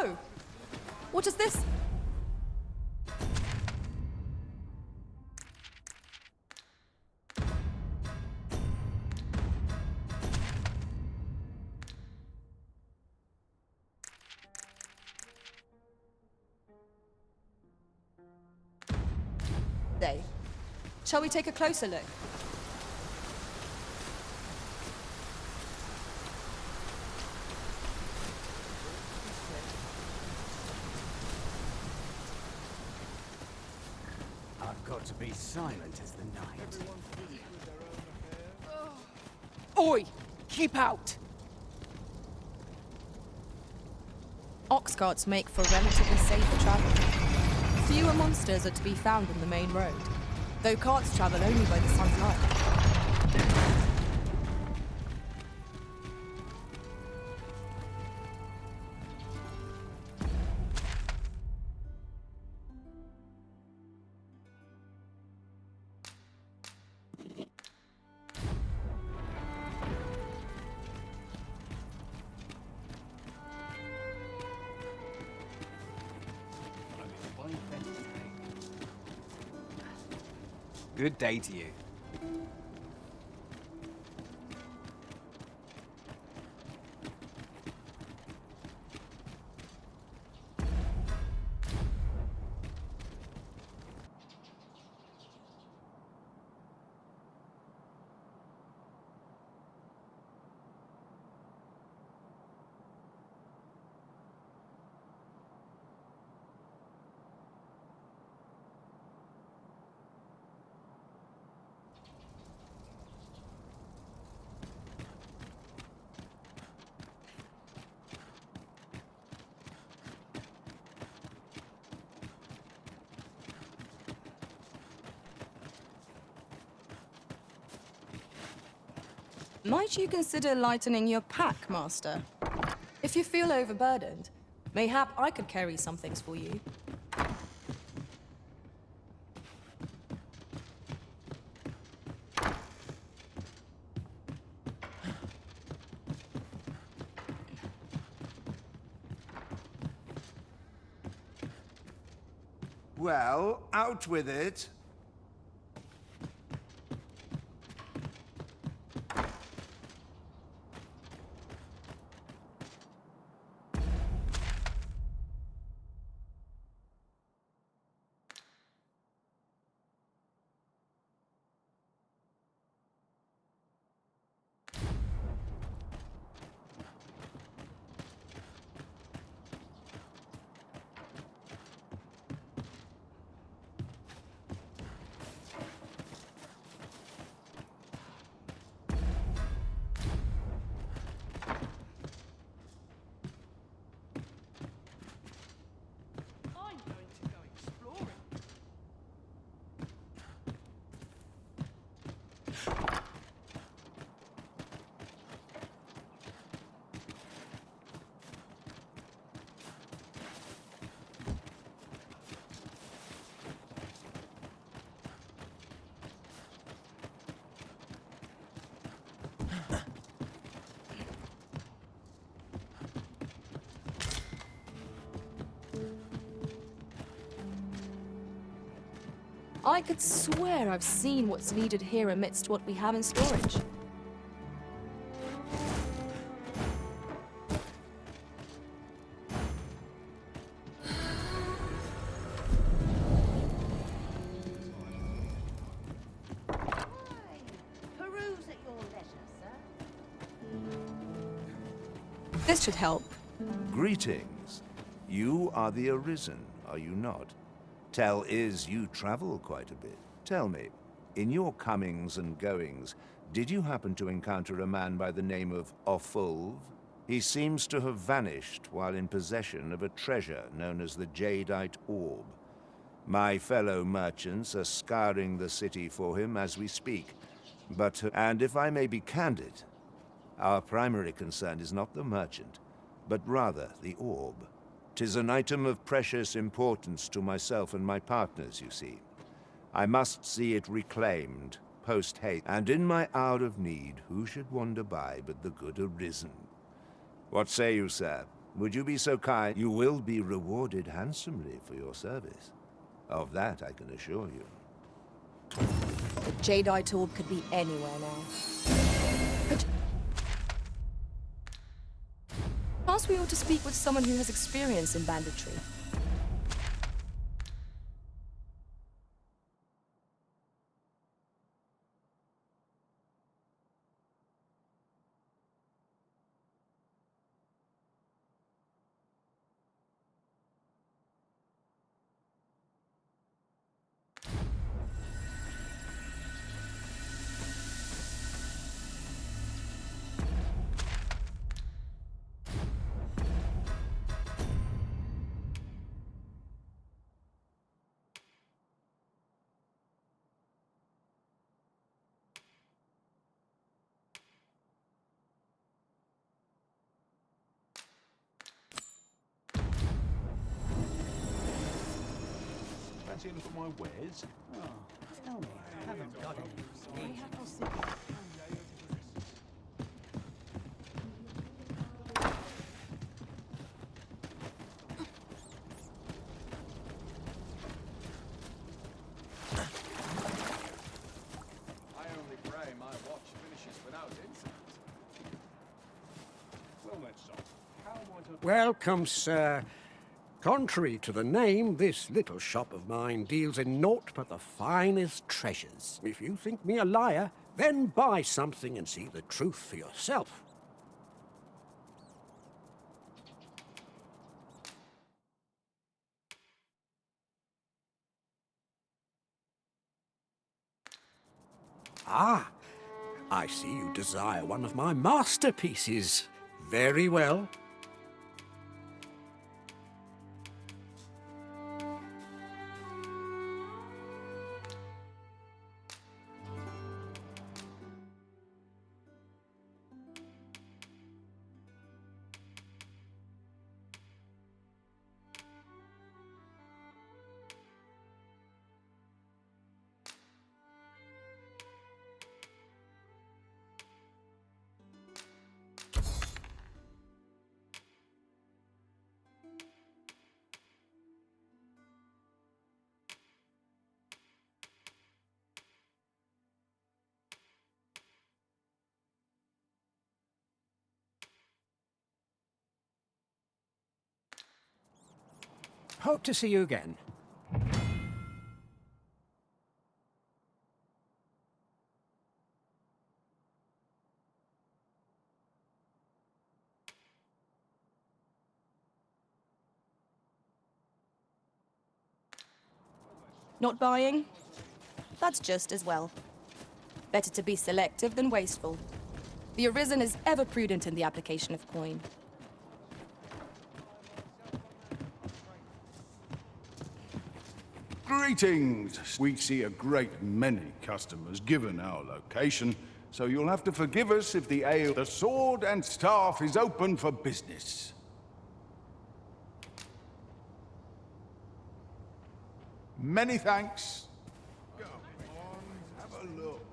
Whoa! What is this? Shall we take a closer look? I've got to be silent as the night. Oi! Keep out! Ox carts make for relatively safer travel. Fewer monsters are to be found on the main road, though carts travel only by the sun's light. Good day to you. Might you consider lightening your pack, Master? If you feel overburdened, mayhap I could carry some things for you. Well, out with it. I could swear I've seen what's needed here amidst what we have in storage. Peruse at your leisure, sir. This should help. Greetings. You are the Arisen, are you not? Tell is you travel quite a bit. Tell me, in your comings and goings, did you happen to encounter a man by the name of Offulv? He seems to have vanished while in possession of a treasure known as the Jadeite Orb. My fellow merchants are scouring the city for him as we speak. And if I may be candid, our primary concern is not the merchant, but rather the orb. 'Tis an item of precious importance to myself and my partners, you see. I must see it reclaimed, post-haste, and in my hour of need, who should wander by but the good Arisen? What say you, sir? Would you be so kind? You will be rewarded handsomely for your service. Of that I can assure you. The Jadeite orb could be anywhere now. Perhaps we ought to speak with someone who has experience in banditry. Fancy a look at my wares? Oh, tell me, I haven't got any. I only pray my watch finishes without incident. Well then, son, how might I... Welcome, sir. Contrary to the name, this little shop of mine deals in naught but the finest treasures. If you think me a liar, then buy something and see the truth for yourself. Ah, I see you desire one of my masterpieces. Very well. Hope to see you again. Not buying? That's just as well. Better to be selective than wasteful. The Arisen is ever prudent in the application of coin. Greetings! We see a great many customers given our location, so you'll have to forgive us if the ale, the sword and staff is open for business. Many thanks. Go on, have a look.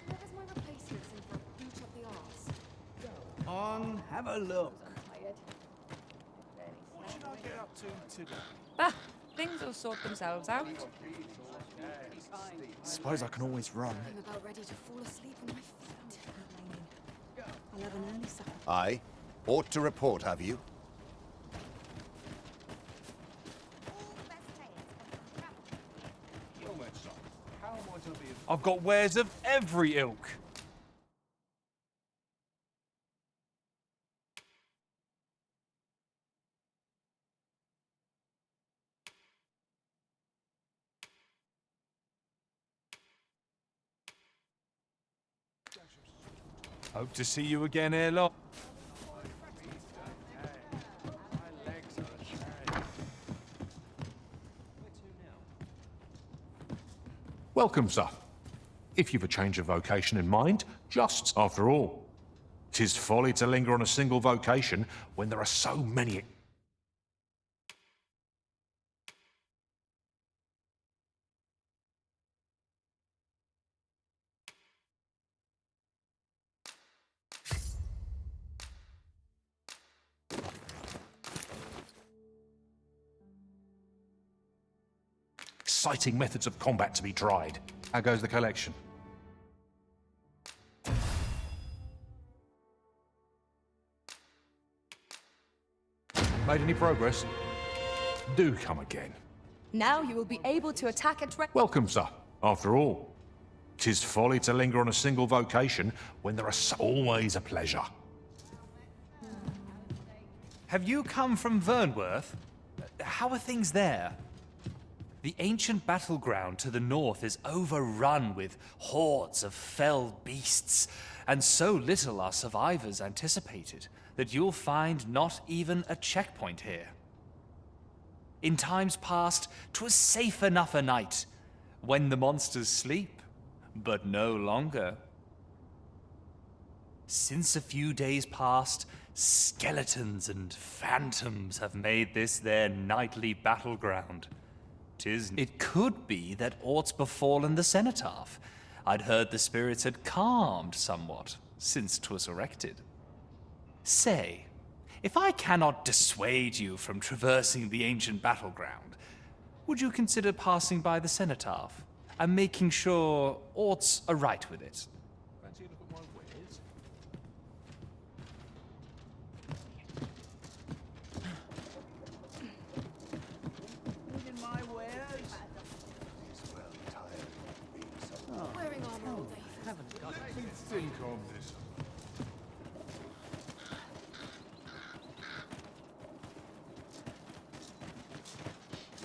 Where's my replacements in for a boot up the arse? On, have a look. Tired. What should I get up to today? Ah, things will sort themselves out. Suppose I can always run. I'm about ready to fall asleep on my feet. I'll have an early supper. Aye. Ought to report, have you? Well then, son, how might I be of... I've got wares of every ilk. Hope to see you again ere long. Welcome, sir. If you've a change of vocation in mind, just after all. 'Tis folly to linger on a single vocation when there are so many. exciting methods of combat to be tried. How goes the collection? Made any progress? Do come again. Now you will be able to attack a Welcome, sir. After all, 'tis folly to linger on a single vocation when there is always a pleasure. Have you come from Vernworth? How are things there? The ancient battleground to the north is overrun with hordes of fell beasts, and so little are survivors anticipated that you'll find not even a checkpoint here. In times past, 'twas safe enough a night, when the monsters sleep, but no longer. Since a few days past, skeletons and phantoms have made this their nightly battleground. It could be that aught's befallen the cenotaph. I'd heard the spirits had calmed somewhat since 'twas erected. Say, if I cannot dissuade you from traversing the ancient battleground, would you consider passing by the cenotaph and making sure aught's aright with it? Fancy a look at my wares? In my wares? Wearing armor all day. Think on this.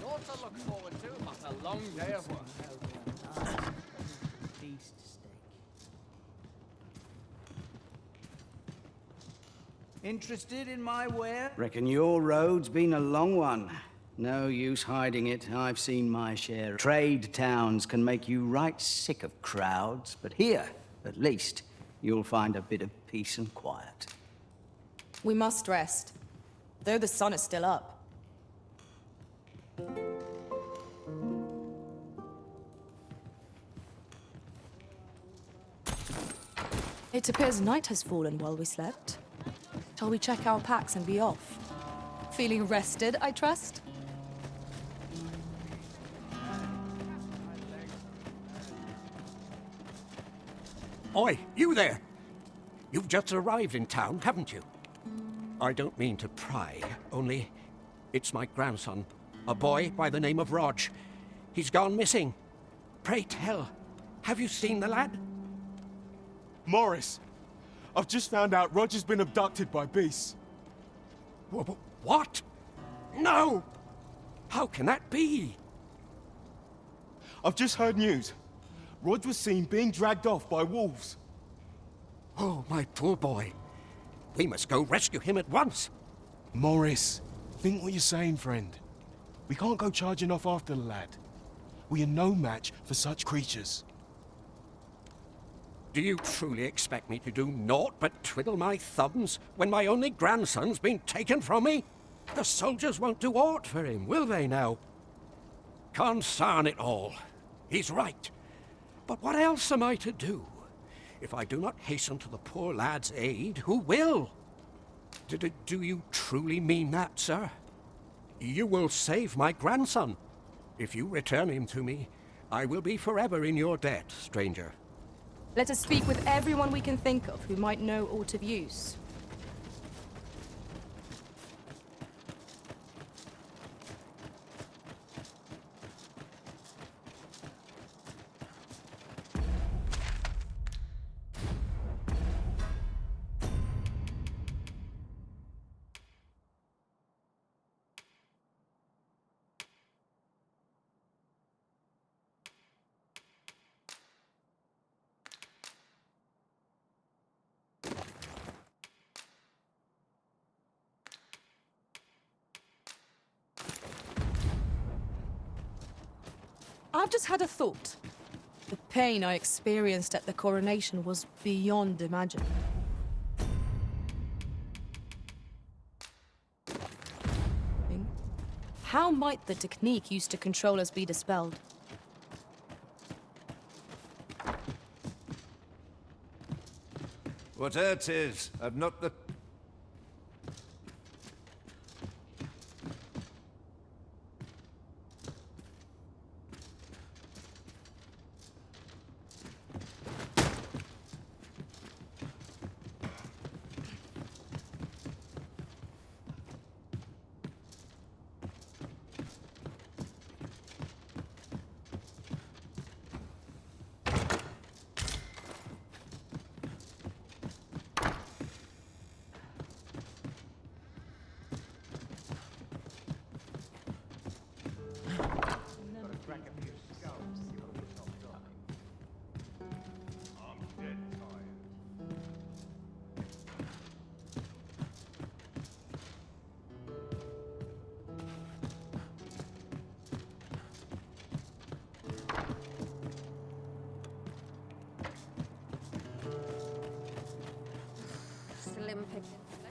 Naught to look forward to, but a long day of work. Beast steak. Interested in my ware? Reckon your road's been a long one. No use hiding it. I've seen my share. Trade towns can make you right sick of crowds, but here, at least, you'll find a bit of peace and quiet. We must rest, though the sun is still up. It appears night has fallen while we slept. Shall we check our packs and be off? Feeling rested, I trust? Oi, you there! You've just arrived in town, haven't you? I don't mean to pry, only it's my grandson, a boy by the name of Rog. He's gone missing. Pray tell, have you seen the lad? Morris, I've just found out Roger's been abducted by beasts. What? No! How can that be? I've just heard news. Rog was seen being dragged off by wolves. Oh, my poor boy. We must go rescue him at once. Morris, think what you're saying, friend. We can't go charging off after the lad. We are no match for such creatures. Do you truly expect me to do naught but twiddle my thumbs when my only grandson's been taken from me? The soldiers won't do aught for him, will they now? Consarn it all. He's right. But what else am I to do? If I do not hasten to the poor lad's aid, who will? Do you truly mean that, sir? You will save my grandson. If you return him to me, I will be forever in your debt, stranger. Let us speak with everyone we can think of who might know aught of use. I've just had a thought. The pain I experienced at the coronation was beyond imagining. How might the technique used to control us be dispelled? Whate'er 'tis, I've not the...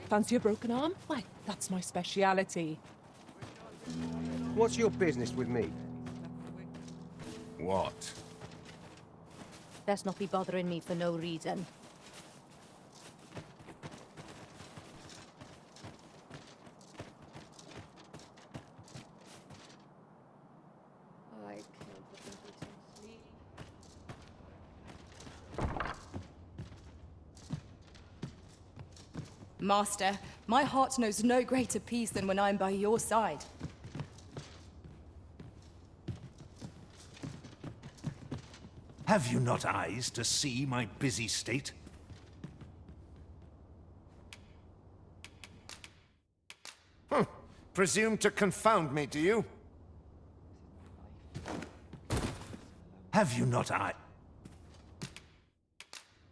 Fancy a broken arm? Why, that's my speciality. What's your business with me? What? Best not be bothering me for no reason. Master, my heart knows no greater peace than when I'm by your side. Have you not eyes to see my busy state? Presume to confound me, do you? Have you not eyes?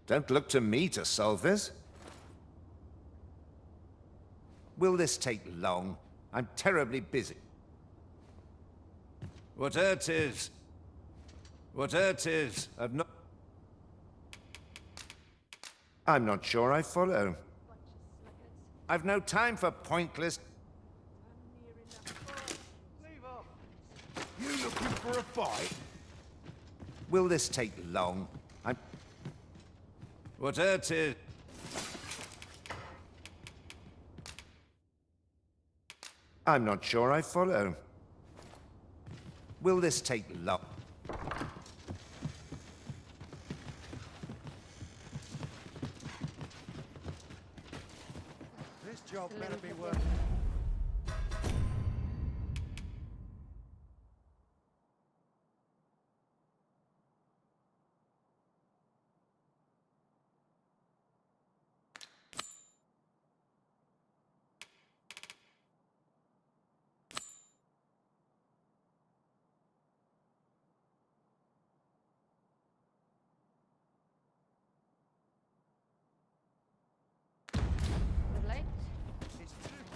Don't look to me to solve this. Will this take long? I'm terribly busy. Whatever 'tis. Whatever 'tis, I'm not sure I follow. I've no time for pointless... You looking for a fight? Will this take long? Whatever 'tis... I'm not sure I follow. Will this take long? This job better be worth...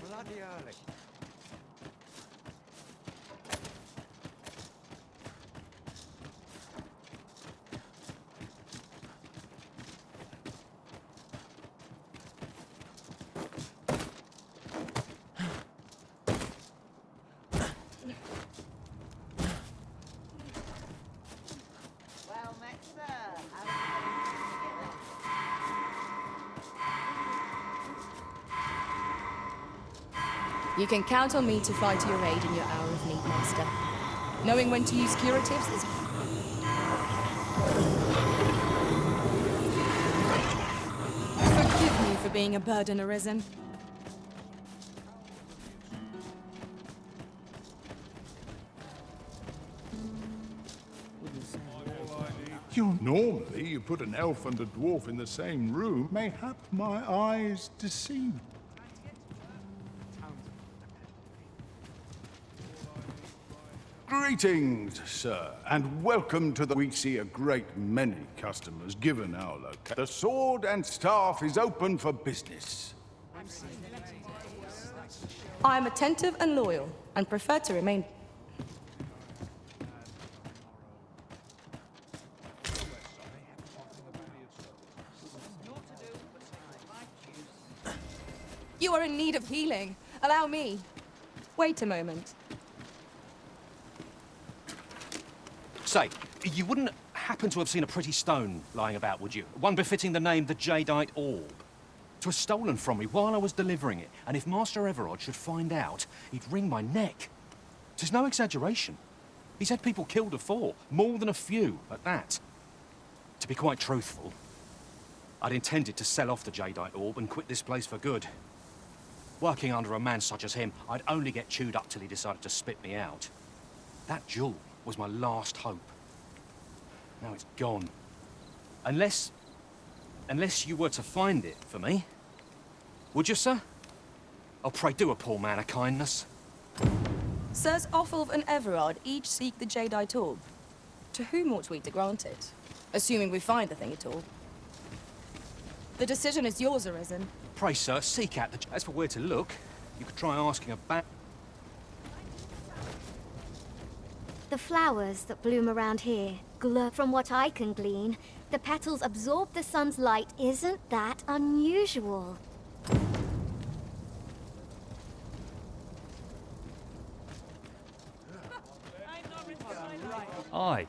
Bloody early. Well, next, You can count on me to fight to your aid in your hour of need, Master. Knowing when to use curatives is... Forgive me for being a burden arisen. Normally, you put an elf and a dwarf in the same room. Mayhap my eyes deceive. Greetings, sir, and welcome to the... We see a great many customers given our location. The sword and staff is open for business. I am attentive and loyal, and prefer to remain... You are in need of healing. Allow me. Wait a moment. Say, you wouldn't happen to have seen a pretty stone lying about, would you? One befitting the name the Jadeite Orb. 'Twas stolen from me while I was delivering it, and if Master Everard should find out, he'd wring my neck. 'Tis no exaggeration. He's had people killed afore, more than a few, at that. To be quite truthful, I'd intended to sell off the Jadeite Orb and quit this place for good. Working under a man such as him, I'd only get chewed up till he decided to spit me out. That jewel was my last hope. Now it's gone. Unless you were to find it for me. Would you, sir? Oh, pray do a poor man a kindness. Sirs Offulf and Everard each seek the Jadeite Orb. To whom ought we to grant it? Assuming we find the thing at all. The decision is yours, Arisen. Pray, sir, seek out the... As for where to look, you could try asking about... The flowers that bloom around here glow. From what I can glean, the petals absorb the sun's light. Isn't that unusual? Aye,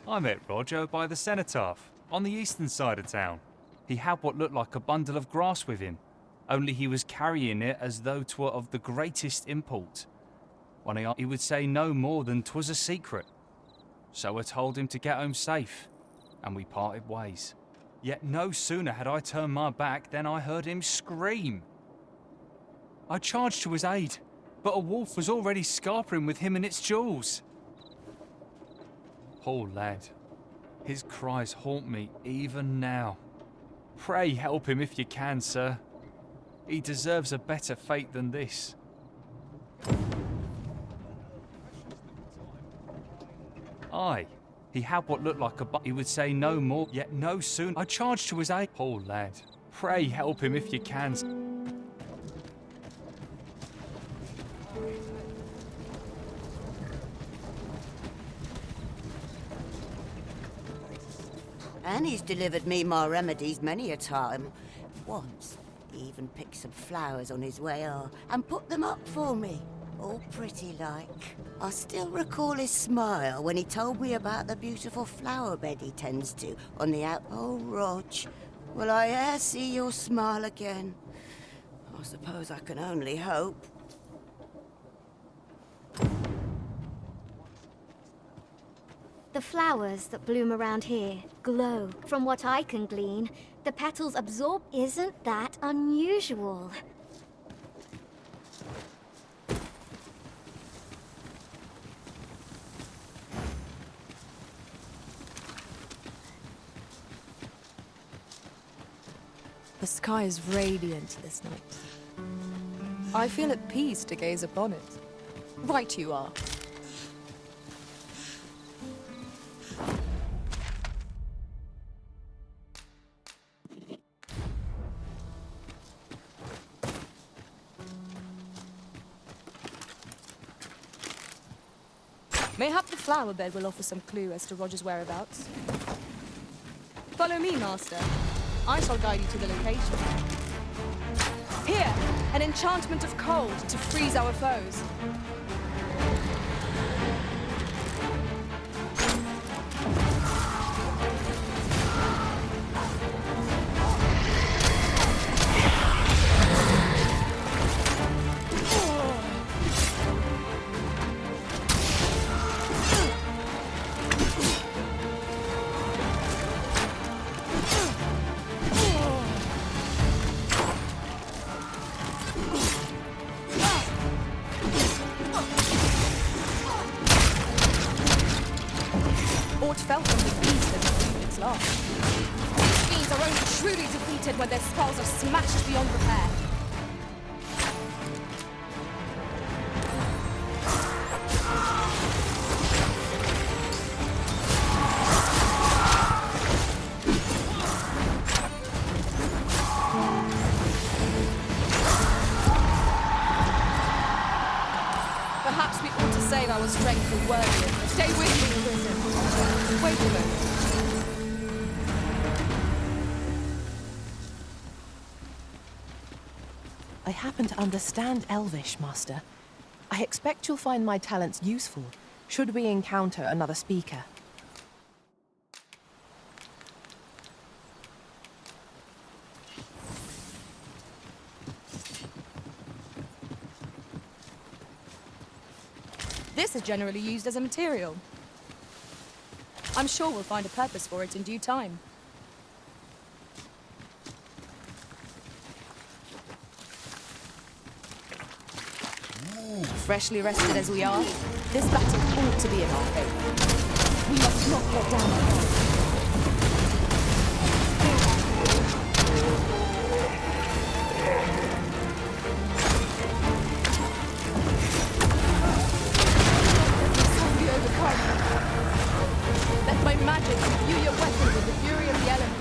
I met Roger by the cenotaph, on the eastern side of town. He had what looked like a bundle of grass with him, only he was carrying it as though 'twere of the greatest import. When he would say no more than 'twas a secret. So I told him to get home safe, and we parted ways. Yet no sooner had I turned my back than I heard him scream. I charged to his aid, but a wolf was already scarpering with him and its jewels. Poor lad. His cries haunt me even now. Pray help him if you can, sir. He deserves a better fate than this. Aye, he had what looked like he would say no more, yet no sooner. I charged to his aid. Poor lad. Pray help him if you can. And he's delivered me my remedies many a time. Once, he even picked some flowers on his way and put them up for me. All pretty like. I still recall his smile when he told me about the beautiful flower bed he tends to on the out... Oh, Rog, will I e'er see your smile again? I suppose I can only hope. The flowers that bloom around here glow. From what I can glean, the petals absorb. Isn't that unusual? The sky is radiant this night. I feel at peace to gaze upon it. Right you are. Mayhap the flower bed will offer some clue as to Roger's whereabouts. Follow me, Master. I shall guide you to the location. Here, an enchantment of cold to freeze our foes. Felt from the east as the units lost. Fiends are only truly defeated when their skulls are smashed beyond repair. Perhaps we ought to save our strength for worthier. Stay with me, Arisen. Wait a moment. I happen to understand Elvish, Master. I expect you'll find my talents useful, should we encounter another speaker. This is generally used as a material. I'm sure we'll find a purpose for it in due time. Freshly rested as we are, this battle ought to be in our favor. We must not let down our guard. Be overcome. Let my magic imbue your weapon with the fury of the elements.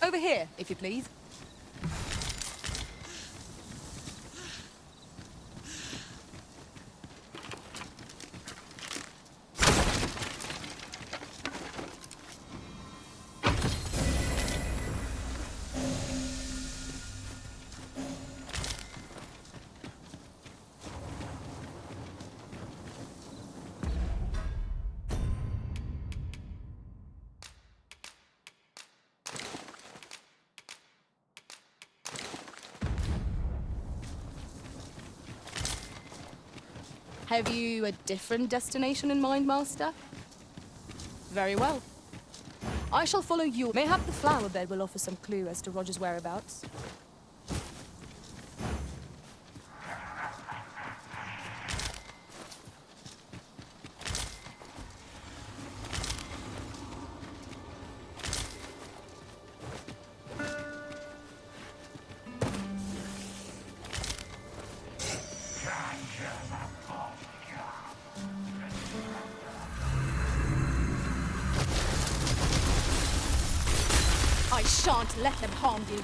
Over here, if you please. Have you a different destination in mind, Master? Very well. I shall follow you. Mayhap the flower bed will offer some clue as to Roger's whereabouts. I shan't let them harm you.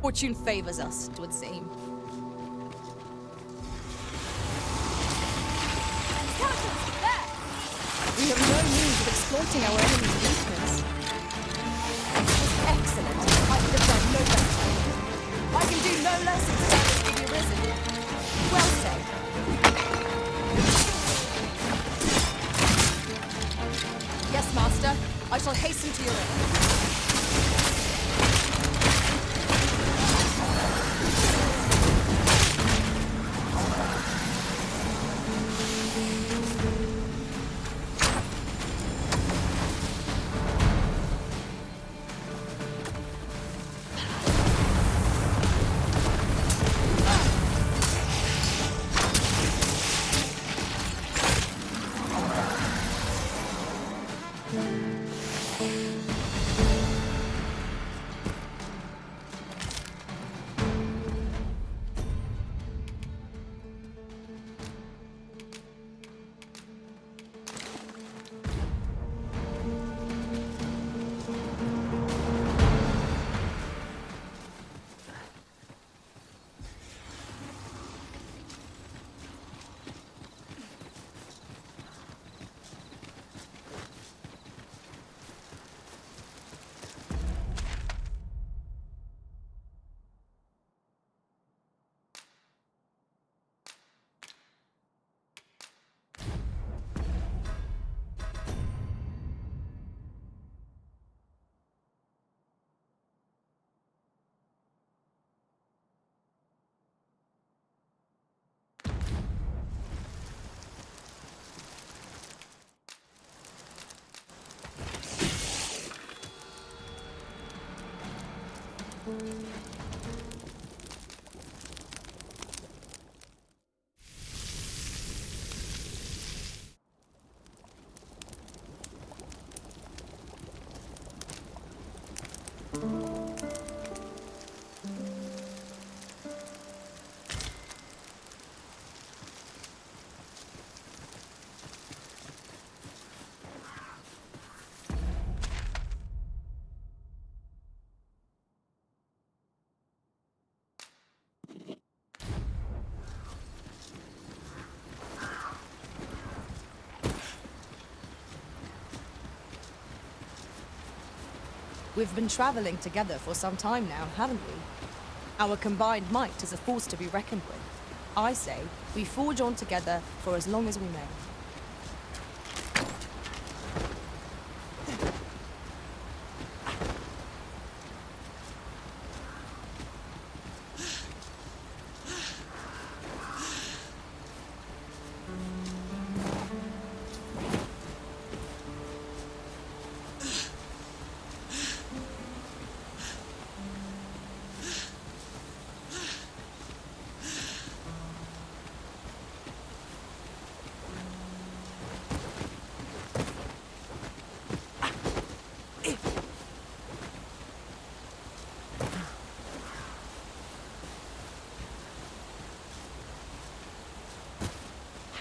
Fortune favors us, it would seem. We have no means of exploiting our enemy's weakness. Excellent. I could have done no better. I can do no less in service to the arisen. Well said. Yes, Master. I shall hasten to your aid. We've been traveling together for some time now, haven't we? Our combined might is a force to be reckoned with. I say, we forge on together for as long as we may.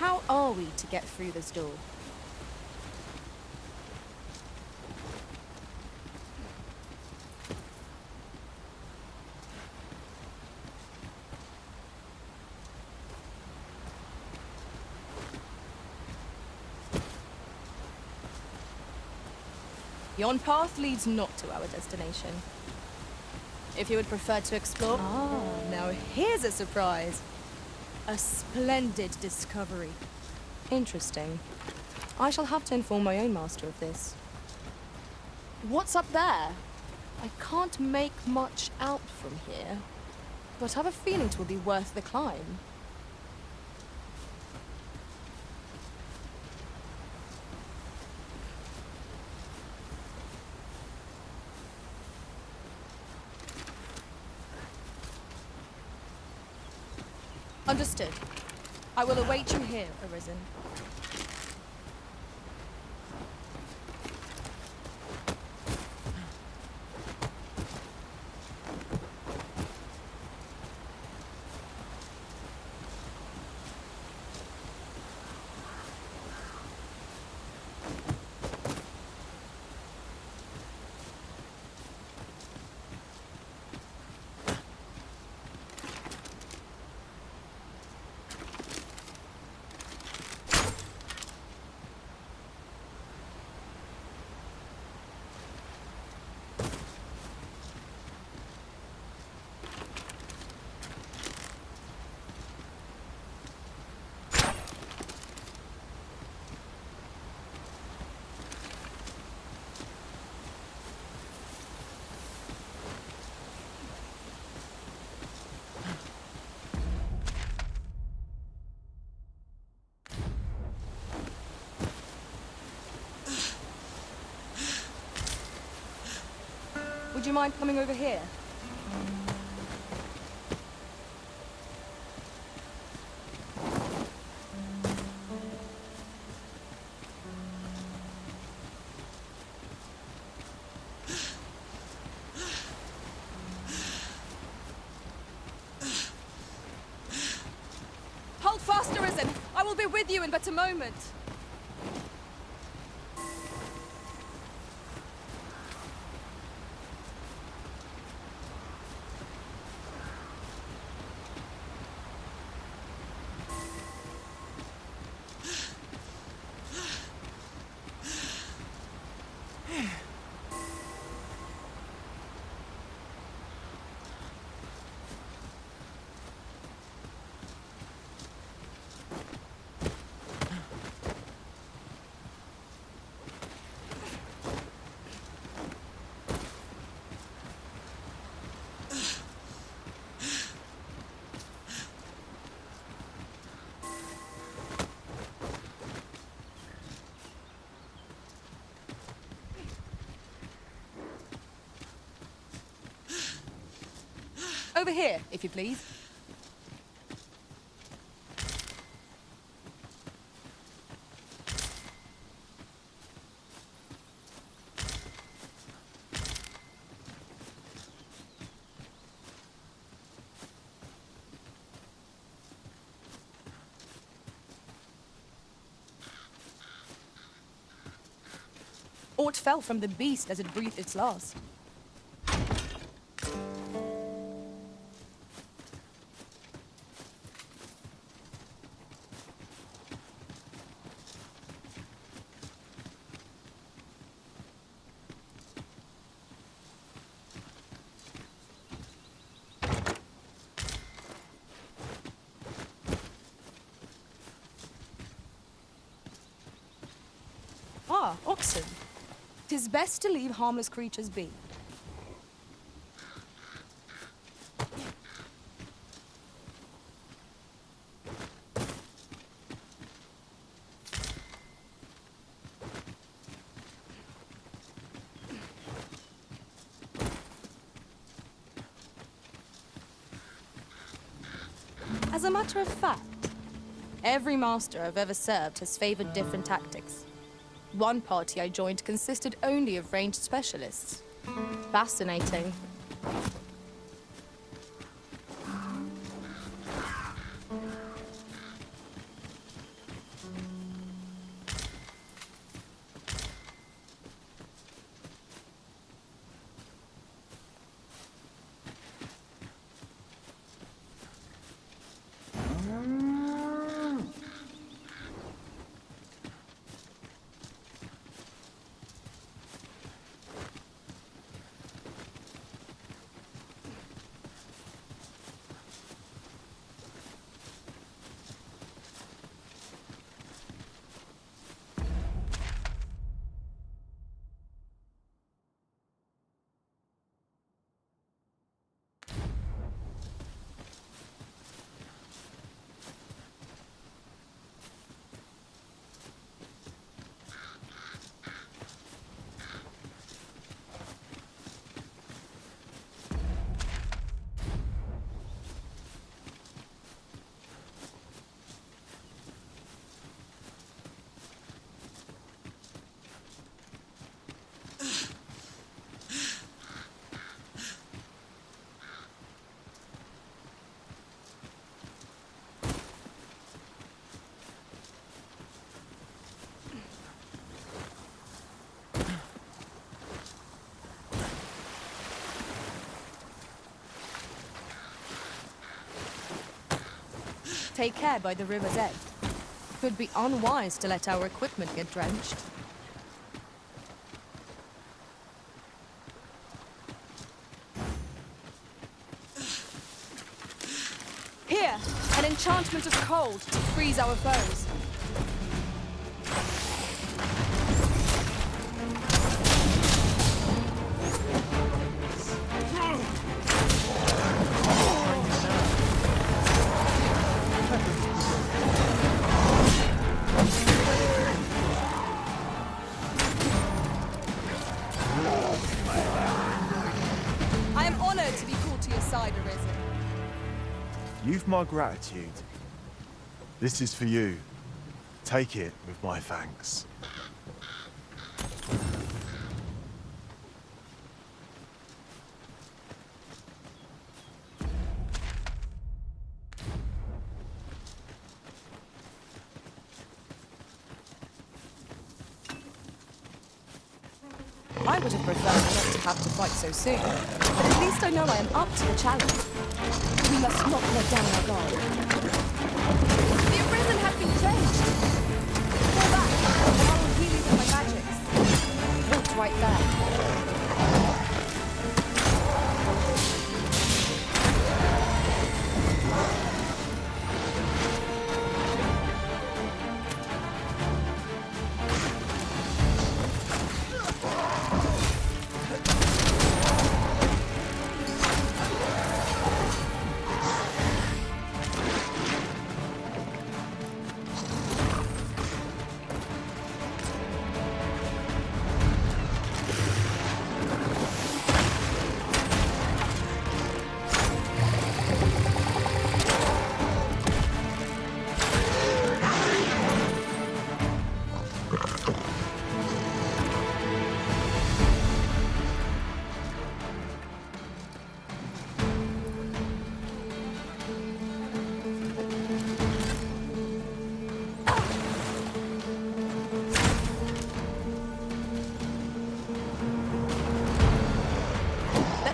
How are we to get through this door? Yon path leads not to our destination. If you would prefer to explore... Ah, now here's a surprise. A splendid discovery. Interesting. I shall have to inform my own master of this. What's up there? I can't make much out from here, but I have a feeling it will be worth the climb. Understood. I will await you here, Arisen. Would you mind coming over here? Hold fast, Arisen! I will be with you in but a moment. Over here, if you please. Aught fell from the beast as it breathed its last. Ah, oxen. 'Tis best to leave harmless creatures be. As a matter of fact, every master I've ever served has favored different tactics. One party I joined consisted only of ranged specialists. Fascinating. Take care by the river's edge. Could be unwise to let our equipment get drenched. Here, an enchantment of cold to freeze our foes. your side, Arisen. You've my gratitude. This is for you. Take it with my thanks. I would have preferred not to have to fight so soon, but at least I know I am up to the challenge. We must not let down our guard. The Arisen has been changed! Fall back, and I will heal you with my magics. Look right there.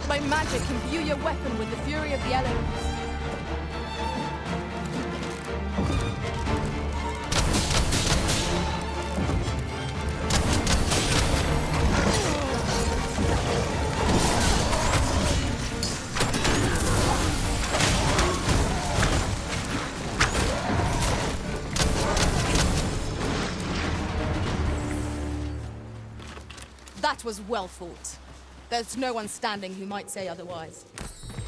My magic imbue your weapon with the fury of the elements. That was well fought. There's no one standing who might say otherwise.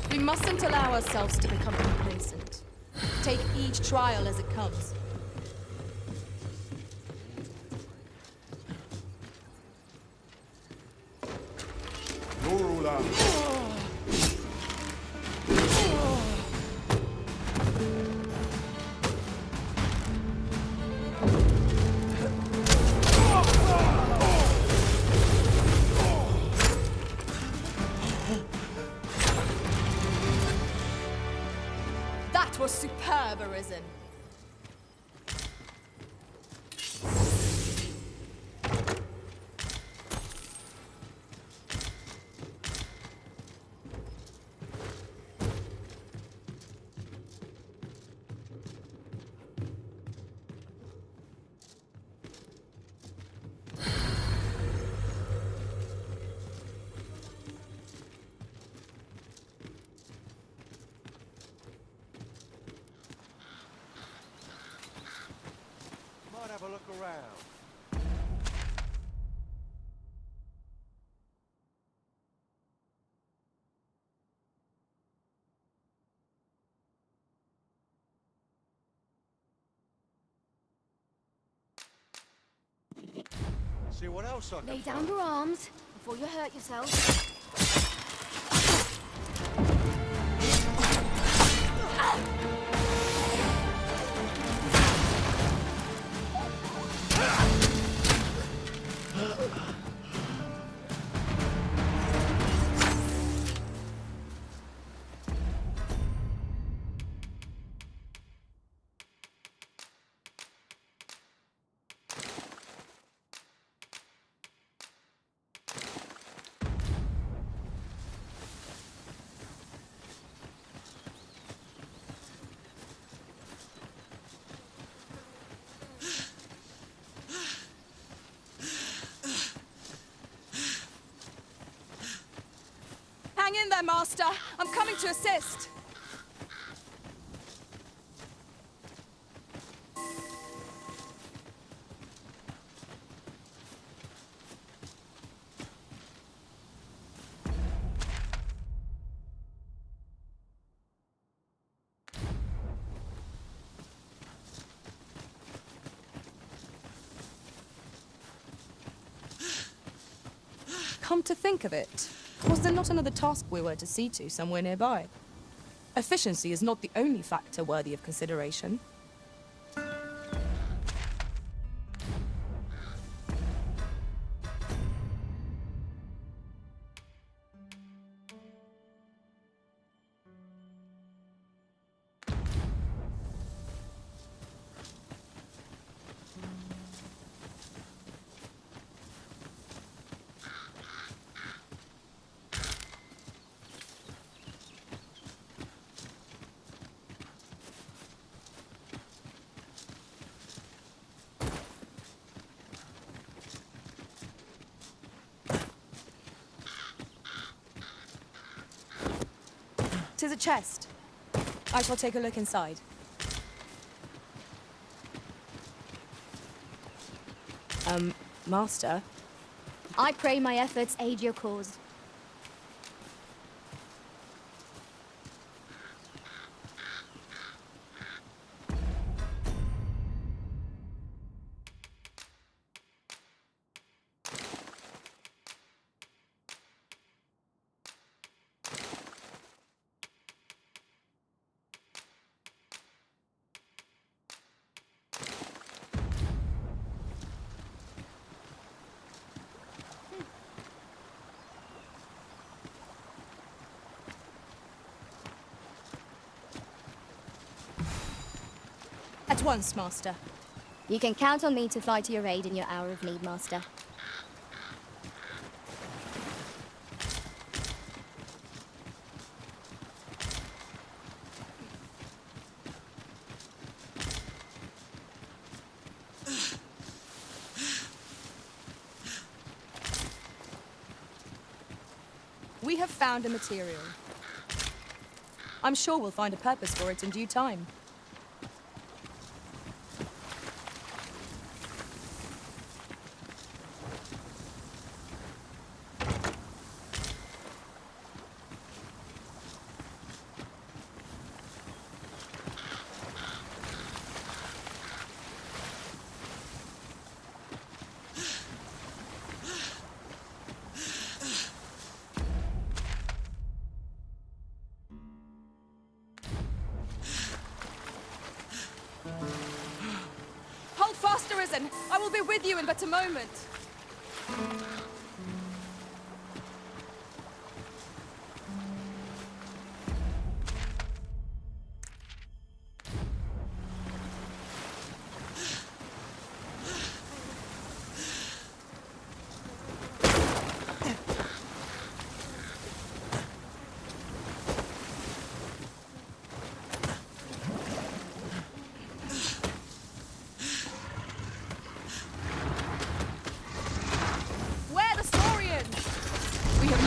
We mustn't allow ourselves to become complacent. Take each trial as it comes. You're all out. That was superb, Arisen. Might have a look around. See what else I can Lay down your arms before you hurt yourself. Hang in there, Master. I'm coming to assist. Come to think of it, was there not another task we were to see to somewhere nearby? Efficiency is not the only factor worthy of consideration. Tis a chest. I shall take a look inside. Master? I pray my efforts aid your cause. At once, Master. You can count on me to fly to your aid in your hour of need, Master. We have found a material. I'm sure we'll find a purpose for it in due time. Hold fast, Arisen! I will be with you in but a moment.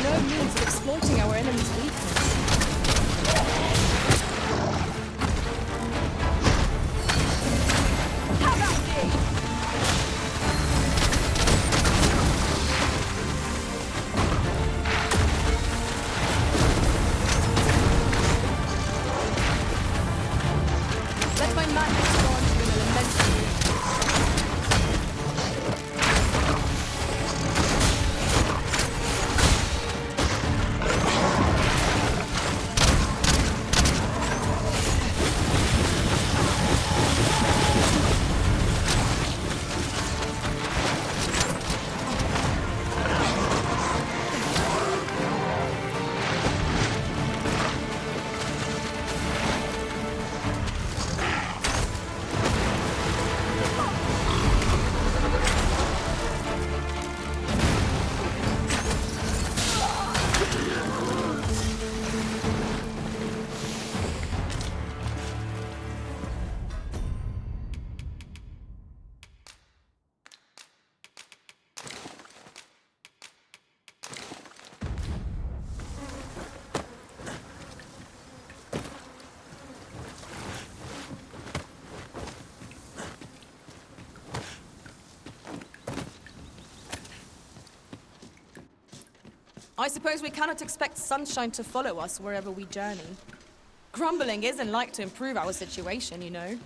No means of exploiting our enemy's weakness. How about me? Let my madness launch you in an immense I suppose we cannot expect sunshine to follow us wherever we journey. Grumbling isn't like to improve our situation, you know.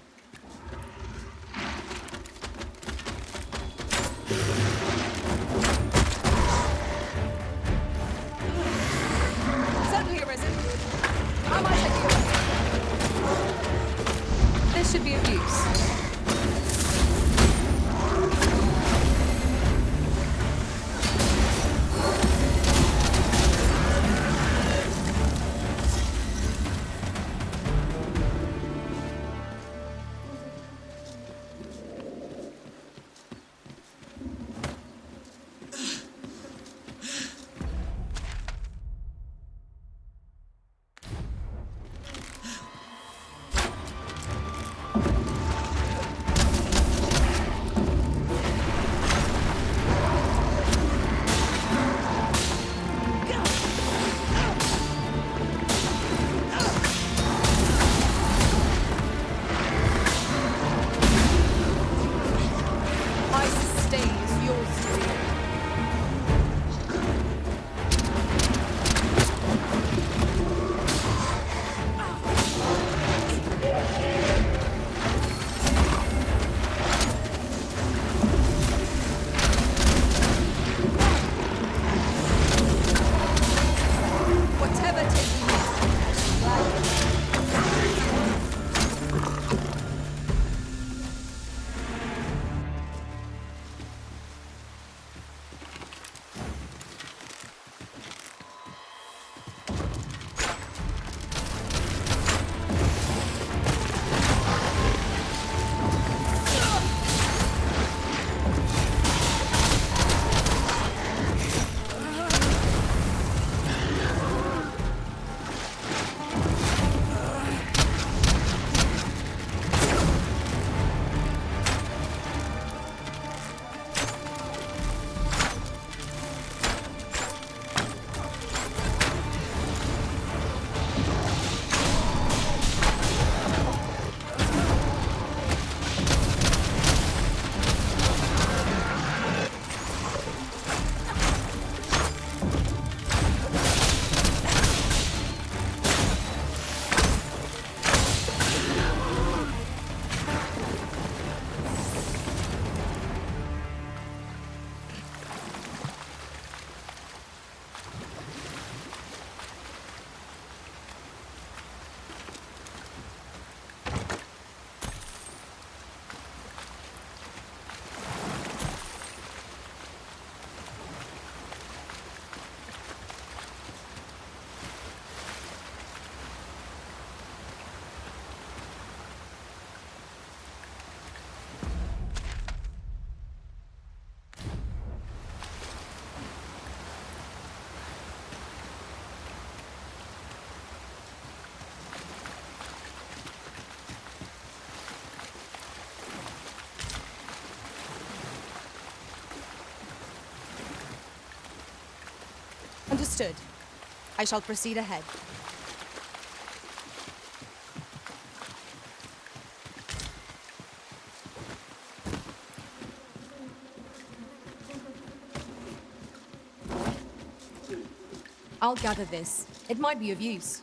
Understood. I shall proceed ahead. I'll gather this. It might be of use.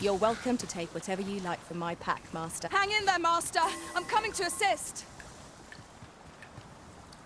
You're welcome to take whatever you like from my pack, Master. Hang in there, Master! I'm coming to assist!